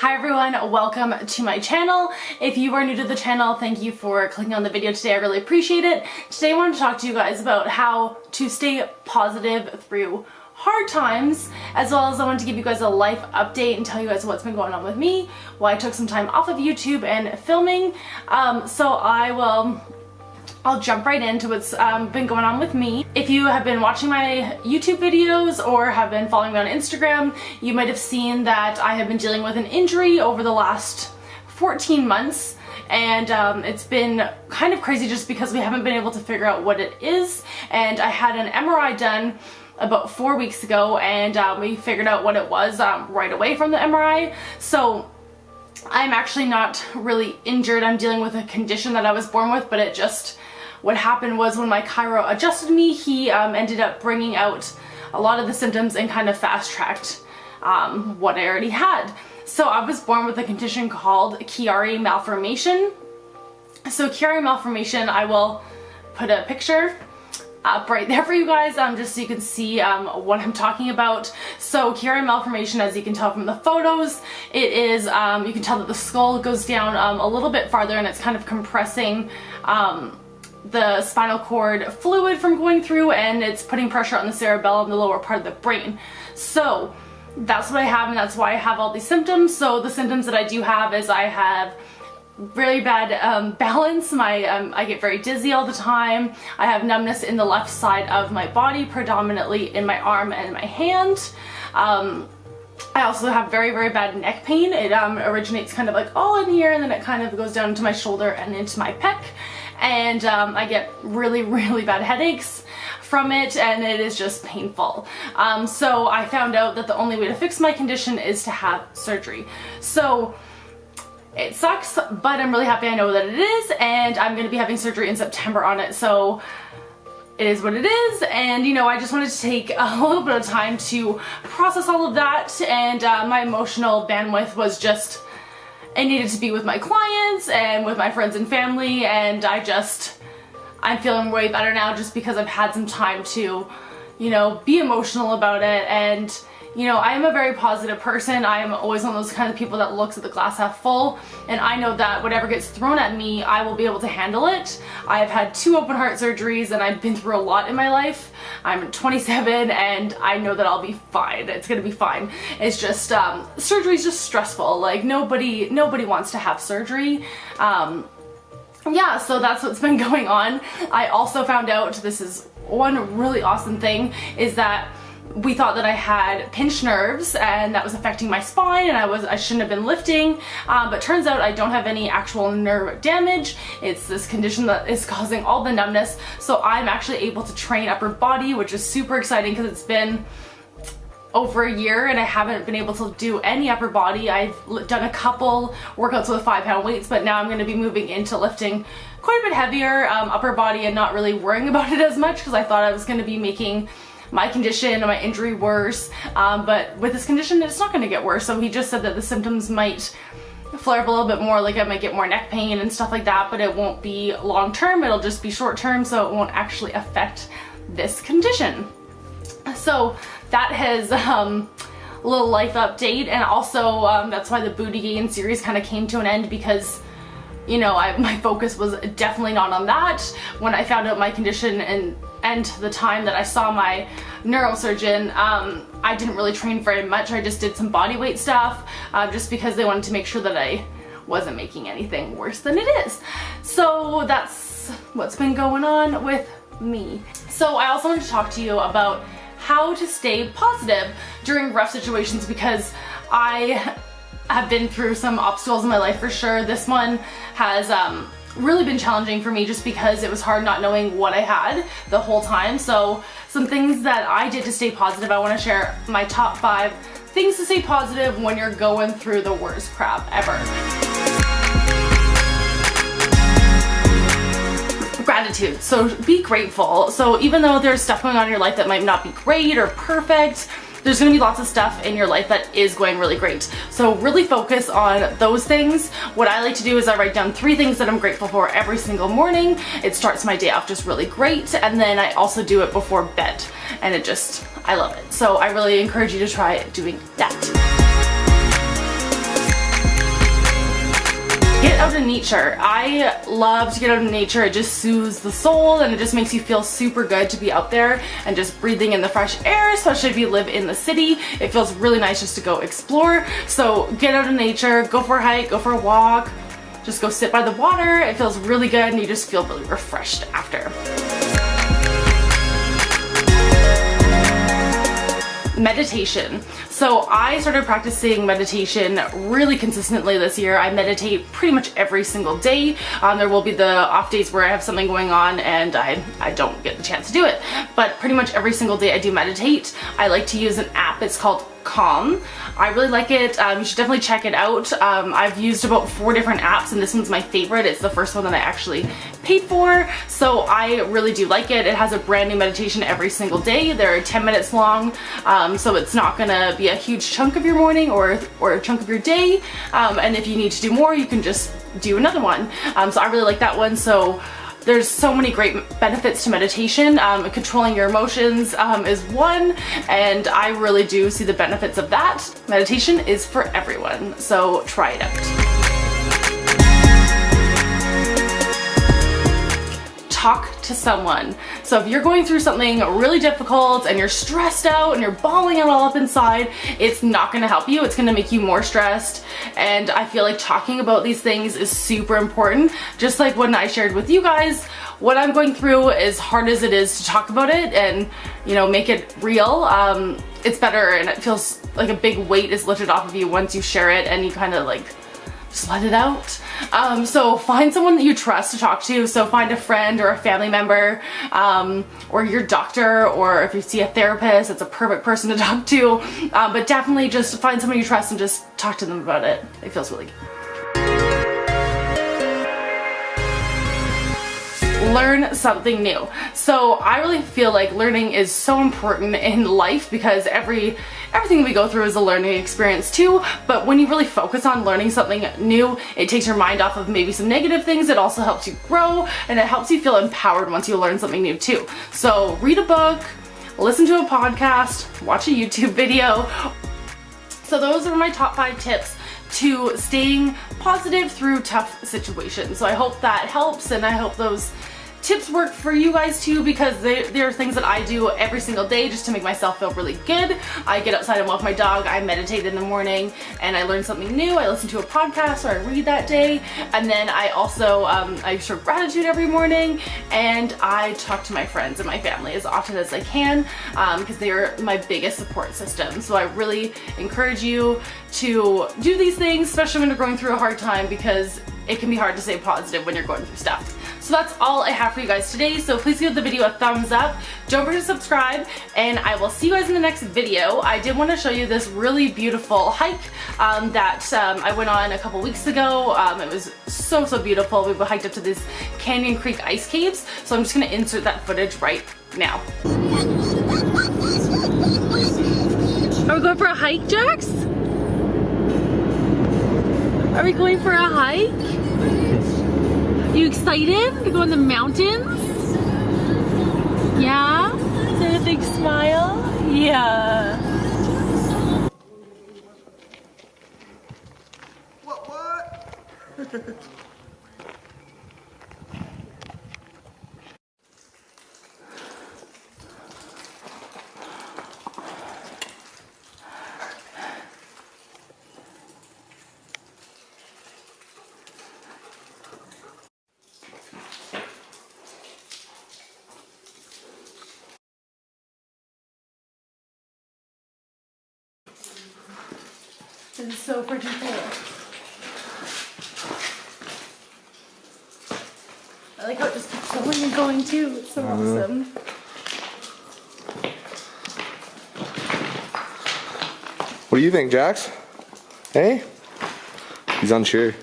Hi everyone, welcome to my channel. If you are new to the channel, thank you for clicking on the video today. I really appreciate it. Today I want to talk to you guys about how to stay positive through hard times, as well as I want to give you guys a life update and tell you guys what's been going on with me, why I took some time off of YouTube and filming. I'll jump right into what's been going on with me. If you have been watching my YouTube videos or have been following me on Instagram, you might have seen that I have been dealing with an injury over the last 14 months. And it's been kind of crazy just because we haven't been able to figure out what it is. And I had an MRI done about 4 weeks ago, and we figured out what it was right away from the MRI. So I'm actually not really injured. I'm dealing with a condition that I was born with, but what happened was when my chiro adjusted me, he ended up bringing out a lot of the symptoms and kind of fast-tracked what I already had. So I was born with a condition called Chiari malformation. So Chiari malformation, I will put a picture up right there for you guys, just so you can see what I'm talking about. So Chiari malformation, as you can tell from the photos, it is, you can tell that the skull goes down a little bit farther, and it's kind of compressing the spinal cord fluid from going through, and it's putting pressure on the cerebellum, the lower part of the brain. So that's what I have, and that's why I have all these symptoms. So the symptoms that I do have is I have really bad balance. I get very dizzy all the time. I have numbness in the left side of my body, predominantly in my arm and my hand. I also have very, very bad neck pain. It originates kind of like all in here, and then it kind of goes down to my shoulder and into my pec. And I get really, really bad headaches from it, and it is just painful. So I found out that the only way to fix my condition is to have surgery. So it sucks, but I'm really happy I know that it is, and I'm going to be having surgery in September on it. So it is what it is, and you know, I just wanted to take a little bit of time to process all of that, and my emotional bandwidth was just, I needed to be with my clients and with my friends and family, and I'm feeling way better now just because I've had some time to, you know, be emotional about it. And you know, I am a very positive person. I am always one of those kind of people that looks at the glass half full, and I know that whatever gets thrown at me, I will be able to handle it. I've had 2 open heart surgeries, and I've been through a lot in my life. I'm 27, and I know that I'll be fine. It's gonna be fine. It's just, surgery is just stressful. Like, nobody wants to have surgery. Yeah, so that's what's been going on. I also found out, this is one really awesome thing, is that we thought that I had pinched nerves, and that was affecting my spine, and I shouldn't have been lifting, but turns out I don't have any actual nerve damage. It's this condition that is causing all the numbness. So I'm actually able to train upper body, which is super exciting because it's been over a year and I haven't been able to do any upper body. I've done a couple workouts with 5-pound weights, but now I'm going to be moving into lifting quite a bit heavier upper body and not really worrying about it as much, because I thought I was going to be making my condition and my injury worse, but with this condition it's not going to get worse. So he just said that the symptoms might flare up a little bit more, like I might get more neck pain and stuff like that, but it won't be long term, it'll just be short term, so it won't actually affect this condition. So that has a little life update, and also that's why the booty gain series kind of came to an end, because you know, my focus was definitely not on that. When I found out my condition and the time that I saw my neurosurgeon, I didn't really train very much. I just did some body weight stuff, just because they wanted to make sure that I wasn't making anything worse than it is. So that's what's been going on with me. So I also wanted to talk to you about how to stay positive during rough situations, because I have been through some obstacles in my life for sure. This one has really been challenging for me just because it was hard not knowing what I had the whole time. So some things that I did to stay positive, I want to share my top 5 things to stay positive when you're going through the worst crap ever. Gratitude. So be grateful. So even though there's stuff going on in your life that might not be great or perfect, there's going to be lots of stuff in your life that is going really great. So really focus on those things. What I like to do is I write down 3 things that I'm grateful for every single morning. It starts my day off just really great, and then I also do it before bed, and I love it. So I really encourage you to try doing that. in nature. I love to get out in nature. It just soothes the soul and it just makes you feel super good to be out there and just breathing in the fresh air, especially if you live in the city. It feels really nice just to go explore. So get out in nature, go for a hike, go for a walk, just go sit by the water. It feels really good and you just feel really refreshed after. Meditation. So I started practicing meditation really consistently this year. I meditate pretty much every single day. There will be the off days where I have something going on and I don't get the chance to do it. But pretty much every single day I do meditate. I like to use an app. It's called Calm. I really like it. You should definitely check it out. I've used about 4 different apps and this one's my favorite. It's the first one that I actually paid for. So I really do like it. It has a brand new meditation every single day. They're 10 minutes long. So it's not gonna be a huge chunk of your morning or a chunk of your day. And if you need to do more, you can just do another one. So I really like that one. So there's so many great benefits to meditation. Controlling your emotions is one, and I really do see the benefits of that. Meditation is for everyone, so try it out. Talk to someone. So if you're going through something really difficult and you're stressed out and you're bawling it all up inside, it's not going to help you. It's going to make you more stressed. And I feel like talking about these things is super important. Just like when I shared with you guys what I'm going through, as hard as it is to talk about it and, you know, make it real, it's better and it feels like a big weight is lifted off of you once you share it and you kind of like just let it out. So find someone that you trust to talk to. So find a friend or a family member, or your doctor, or if you see a therapist, it's a perfect person to talk to. But definitely just find someone you trust and just talk to them about it. It feels really good. Learn something new. So I really feel like learning is so important in life because everything we go through is a learning experience too, but when you really focus on learning something new, it takes your mind off of maybe some negative things. It also helps you grow and it helps you feel empowered once you learn something new too. So read a book, listen to a podcast, watch a YouTube video. So those are my top 5 tips to staying positive through tough situations. So I hope that helps and I hope those tips work for you guys too, because they're things that I do every single day just to make myself feel really good. I get outside and walk my dog, I meditate in the morning, and I learn something new. I listen to a podcast or I read that day, and then I also I show gratitude every morning, and I talk to my friends and my family as often as I can because they are my biggest support system. So I really encourage you to do these things, especially when you're going through a hard time, because it can be hard to stay positive when you're going through stuff. So that's all I have for you guys today. So please give the video a thumbs up. Don't forget to subscribe, and I will see you guys in the next video. I did want to show you this really beautiful hike that I went on a couple weeks ago. It was so beautiful. We hiked up to this Canyon Creek ice caves. So I'm just going to insert that footage right now. Are we going for a hike, Jax? Are we going for a hike? You excited to go in the mountains? Yeah? Is that a big smile? Yeah. What? This is so freaking cool. I like how it just keeps going and going too. It's so awesome. What do you think, Jax? Hey? He's unsure.